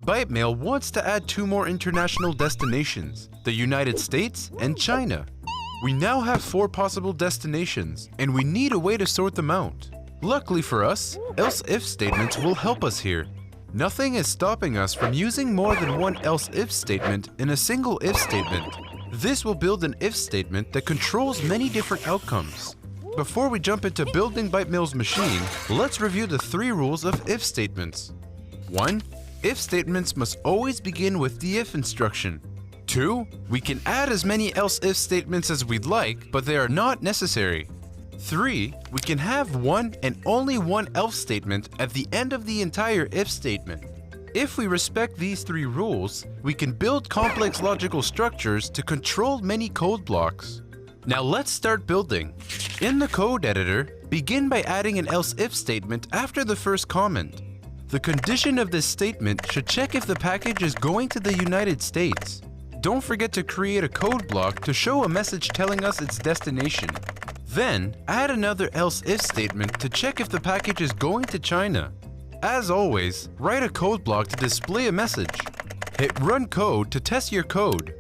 ByteMail wants to add 2 more international destinations, the United States and China. We now have 4 possible destinations, and we need a way to sort them out. Luckily for us, else-if statements will help us here. Nothing is stopping us from using more than one else-if statement in a single if statement. This will build an if statement that controls many different outcomes. Before we jump into building ByteMail's machine, let's review the 3 rules of if statements. 1. If statements must always begin with the if instruction. 2. We can add as many else-if statements as we'd like, but they are not necessary. 3. We can have one and only one else statement at the end of the entire if statement. If we respect these 3 rules, we can build complex logical structures to control many code blocks. Now let's start building. In the code editor, begin by adding an else-if statement after the first comment. The condition of this statement should check if the package is going to the United States. Don't forget to create a code block to show a message telling us its destination. Then, add another else-if statement to check if the package is going to China. As always, write a code block to display a message. Hit Run Code to test your code.